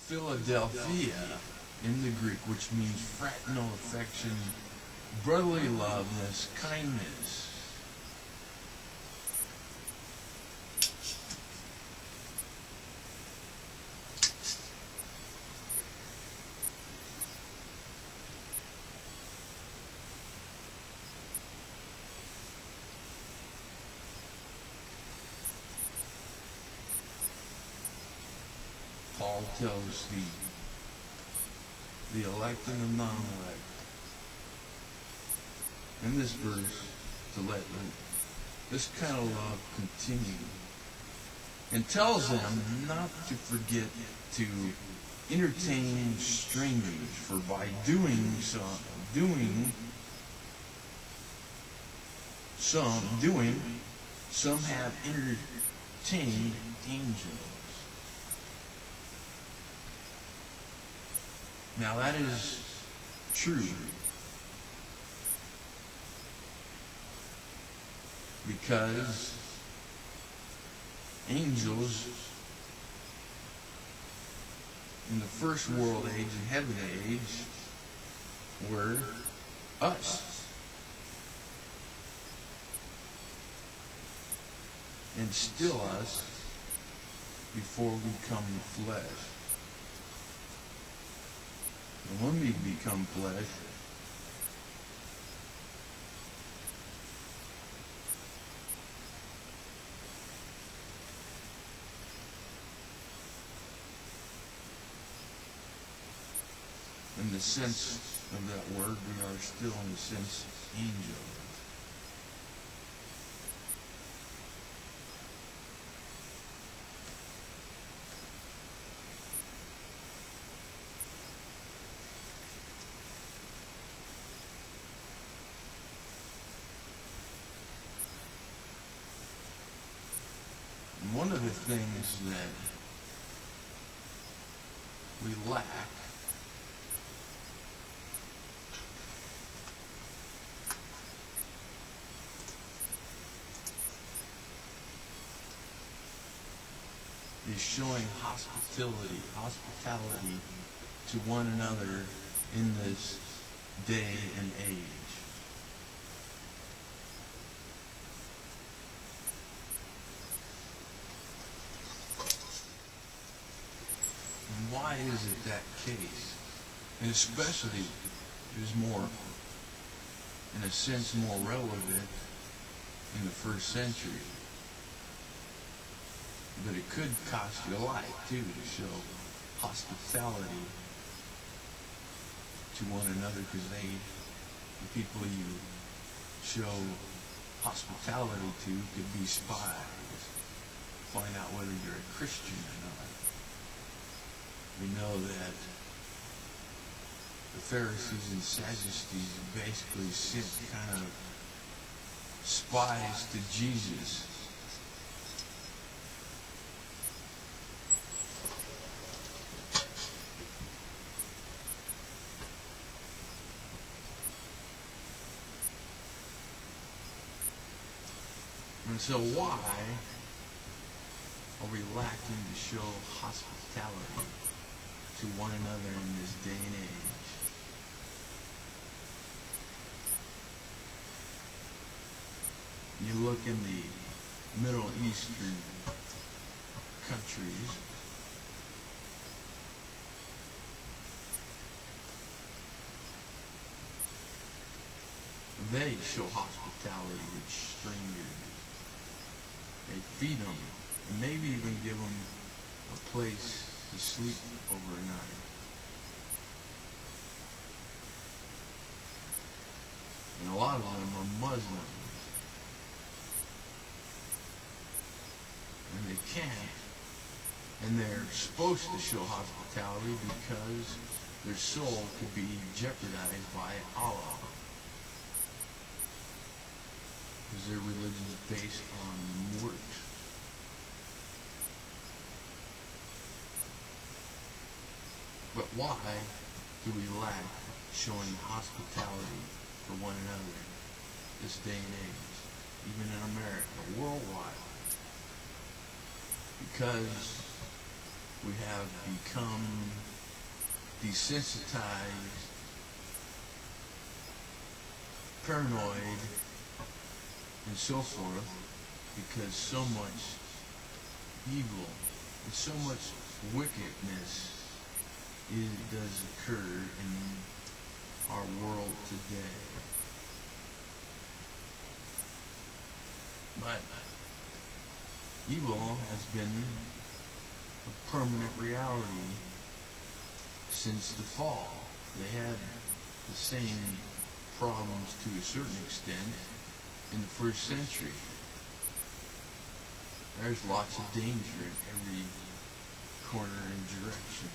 Philadelphia in the Greek, which means fraternal affection, brotherly loveness, kindness. Paul tells the elect and the non-elect in this verse to let this kind of love continue, and tells them not to forget to entertain strangers, for by doing some have entertained angels. Now that is true, because angels in the first world age and heaven age were us, and still us before we come flesh. And when we become flesh, in the sense of that word, we are still in the sense angels. One of the things that we lack is showing hospitality to one another in this day and age. Why is it that case? And especially, it is more, in a sense, more relevant in the first century. But it could cost you a life, too, to show hospitality to one another, because the people you show hospitality to could be spies, find out whether you're a Christian or not. We know that the Pharisees and Sadducees basically sent kind of spies to Jesus. And so why are we lacking to show hospitality to one another in this day and age? You look in the Middle Eastern countries, they show hospitality to strangers. They feed them, and maybe even give them a place to sleep overnight. And a lot of them are Muslims. And they can't. And they're supposed to show hospitality because their soul could be jeopardized by Allah. Because their religion is based on works. But why do we lack showing hospitality for one another this day and age, even in America, worldwide? Because we have become desensitized, paranoid, and so forth, because so much evil and so much wickedness does occur in our world today. But evil has been a permanent reality since the fall. They had the same problems to a certain extent in the first century. There's lots of danger in every corner and direction.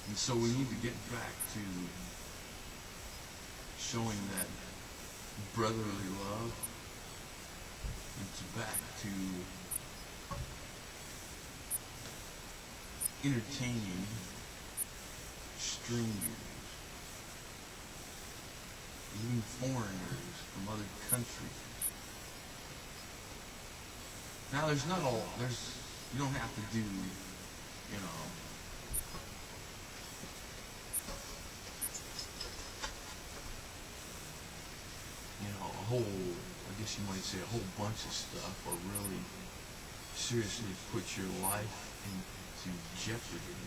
And so we need to get back to showing that brotherly love, and to back to entertaining strangers, even foreigners from other countries. Now you don't have to do, a whole, I guess you might say, a whole bunch of stuff, or really seriously put your life into jeopardy.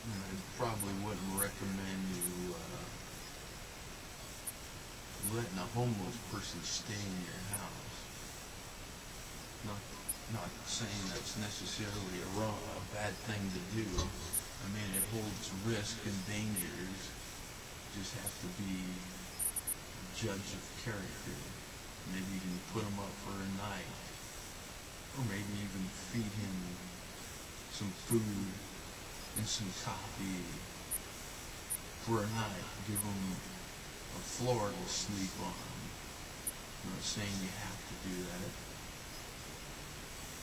I probably wouldn't recommend you letting a homeless person stay in your house. Not saying that's necessarily a bad thing to do. I mean, it holds risk and dangers. You just have to be a judge of character. Maybe you can put him up for a night, or maybe even feed him some food and some coffee for a night. Give him a floor to sleep on. I'm not saying you have to do that.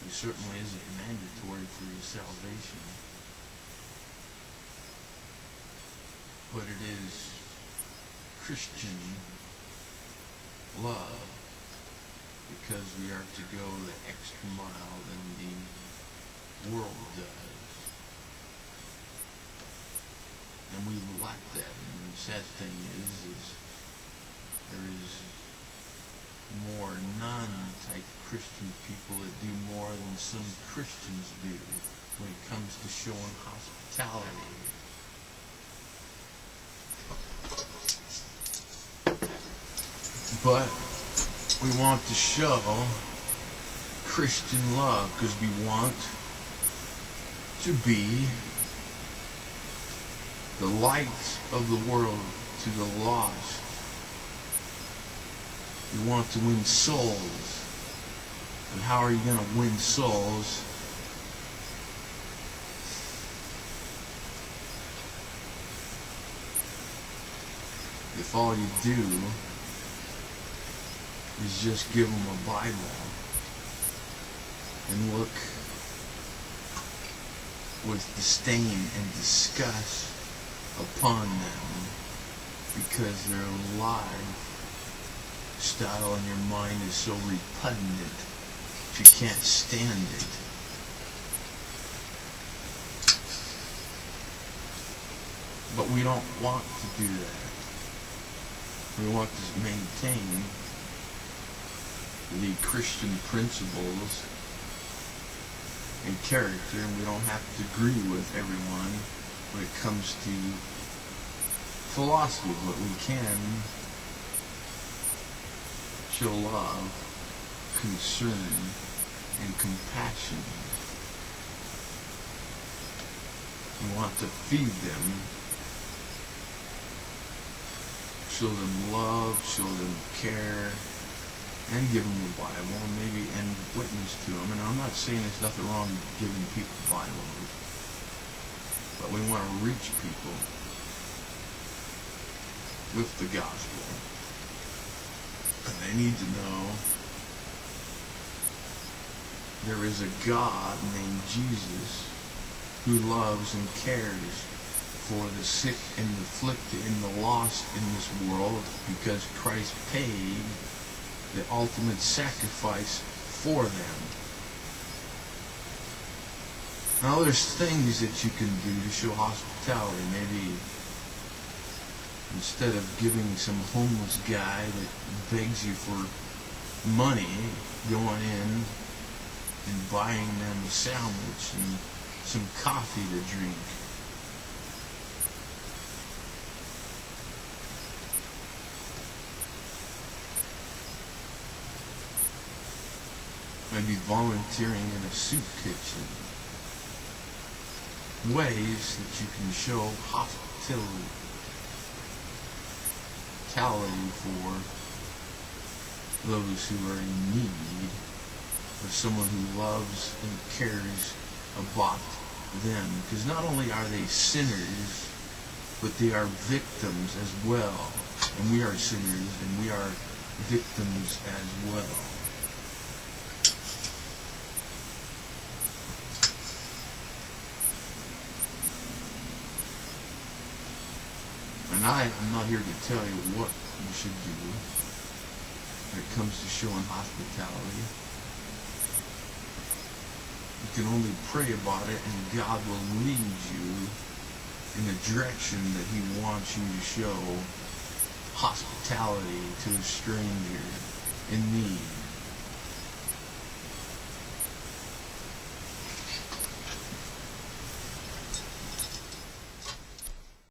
It certainly isn't mandatory for your salvation. But it is Christian love, because we are to go the extra mile than the world does. And we lack that. And the sad thing is there is more non-type Christian people that do more than some Christians do when it comes to showing hospitality. But we want to show Christian love because we want to be the light of the world to the lost. You want to win souls. And how are you going to win souls? If all you do is just give them a Bible and look with disdain and disgust upon them because their life style in your mind is so repugnant that you can't stand it. But we don't want to do that. We want to maintain the Christian principles and character, and we don't have to agree with everyone when it comes to philosophy, but we can show love, concern, and compassion. We want to feed them, show them love, show them care, and give them the Bible, and witness to them. And I'm not saying there's nothing wrong with giving people Bibles, but we want to reach people with the gospel. And they need to know there is a God named Jesus who loves and cares for the sick and the afflicted and the lost in this world, because Christ paid the ultimate sacrifice for them. Now there's things that you can do to show hospitality. Maybe instead of giving some homeless guy that begs you for money, going in and buying them a sandwich and some coffee to drink. Maybe volunteering in a soup kitchen. Ways that you can show hospitality for those who are in need, or someone who loves and cares about them. Because not only are they sinners, but they are victims as well. And we are sinners, and we are victims as well. And I am not here to tell you what you should do when it comes to showing hospitality. You can only pray about it, and God will lead you in the direction that He wants you to show hospitality to a stranger in need.